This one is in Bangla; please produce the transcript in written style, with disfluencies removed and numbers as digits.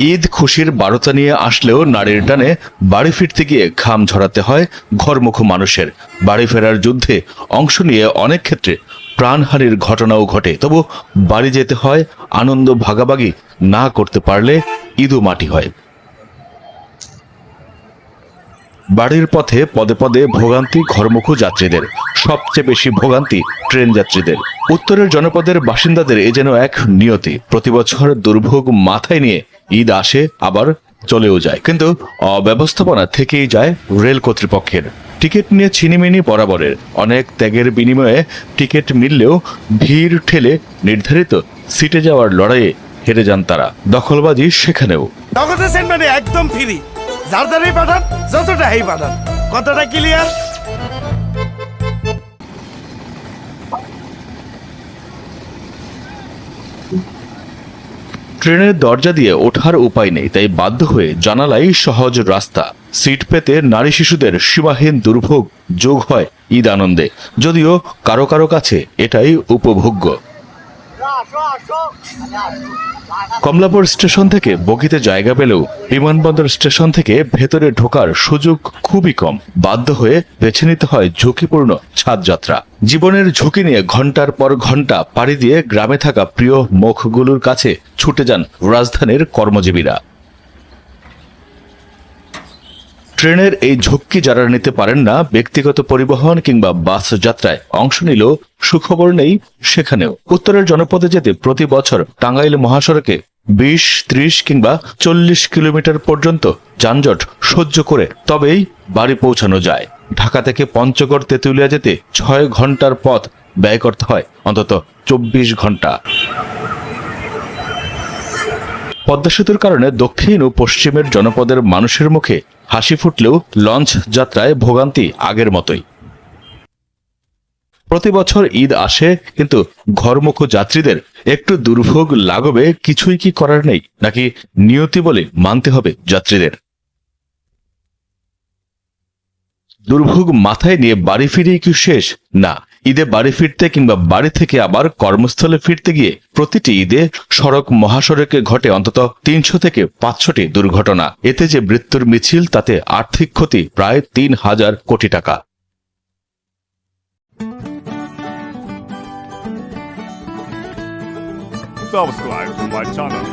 ঈদ খুশির বারতা নিয়ে আসলেও নারীর টানে বাড়ি ফিরতে গিয়ে ঘাম ঝরাতে হয় ঘরমুখো মানুষের। বাড়ি ফেরার যুদ্ধে অংশ নিয়ে অনেক ক্ষেত্রে প্রাণহানির ঘটনাও ঘটে। তবু বাড়ি যেতে হয়, আনন্দ ভাগাভাগি না করতে পারলে ঈদও মাটি হয়। বাড়ির পথে পদে পদে ভোগান্তি ঘরমুখো যাত্রীদের, সবচেয়ে বেশি ভোগান্তি ট্রেন যাত্রীদের। উত্তরের জনপদের বাসিন্দাদের এ যেন এক নিয়তি। প্রতিবছর দুর্ভোগ মাথায় নিয়ে ঈদ আসে, আবার চলেও যায়, কিন্তু অব্যবস্থাপনা থেকেই যায় রেল কর্তৃপক্ষের। টিকিট নিয়ে ছিনিমিনি বরাবরের, অনেক ত্যাগের বিনিময়ে টিকিট মিললেও ভিড় ঠেলে নির্ধারিত সিটে যাওয়ার লড়াইয়ে হেরে যান তারা। দখলবাজি সেখানেও। মানে একদম ফ্রি, যার দ্বারাই পাঠান, যতটাই পাঠান। কতটা ক্লিয়ার? ট্রেনের দরজা দিয়ে ওঠার উপায় নেই, তাই বাধ্য হয়ে জানালাই সহজ রাস্তা। সিট পেতে নারী শিশুদের সীমাহীন দুর্ভোগ যোগ হয় ঈদ আনন্দে, যদিও কারো কারো কাছে এটাই উপভোগ্য। কমলাপুর স্টেশন থেকে বগিতে জায়গা পেলেও বিমানবন্দর স্টেশন থেকে ভেতরে ঢোকার সুযোগ খুবই কম। বাধ্য হয়ে বেছে নিতে হয় ঝুঁকিপূর্ণ ছাদযাত্রা। জীবনের ঝুঁকি নিয়ে ঘন্টার পর ঘন্টা পাড়ি দিয়ে গ্রামে থাকা প্রিয় মুখগুলোর কাছে ছুটে যান রাজধানীর কর্মজীবীরা। ট্রেনের এই ঝক্কি যারা নিতে পারেন না, ব্যক্তিগত পরিবহন কিংবা বাস যাত্রায় অংশ নিলেও সুখবর নেই সেখানেও। উত্তরের জনপদে যেতে প্রতি বছর টাঙ্গাইল মহাসড়কে 20, 30 কিংবা 40 কিলোমিটার পর্যন্ত যানজট সহ্য করে তবেই বাড়ি পৌঁছানো যায়। ঢাকা থেকে পঞ্চগড় তেঁতুলিয়া যেতে 6 ঘন্টার পথ ব্যয় করতে হয় অন্তত 24 ঘন্টা। পদ্মা সেতুর কারণে দক্ষিণ ও পশ্চিমের জনপদের মানুষের মুখে হাসি ফুটলেও লঞ্চ যাত্রায় ভোগান্তি আগের মতোই। প্রতি বছর ঈদ আসে, কিন্তু ঘরমুখো যাত্রীদের একটু দুর্ভোগ লাগবে, কিছুই কি করার নেই, নাকি নিয়তি বলে মানতে হবে যাত্রীদের? দুর্ভোগ মাথায় নিয়ে বাড়ি ফিরেই কি শেষ? না, ঈদে বাড়ি ফিরতে কিংবা বাড়ি থেকে আবার কর্মস্থলে ফিরতে গিয়ে প্রতিটি ঈদে সড়ক মহাসড়কে ঘটে অন্তত 300 থেকে 500টি দুর্ঘটনা। এতে যে মৃত্যুর মিছিল, তাতে আর্থিক ক্ষতি প্রায় 3000 কোটি টাকা। Subscribe to my channel.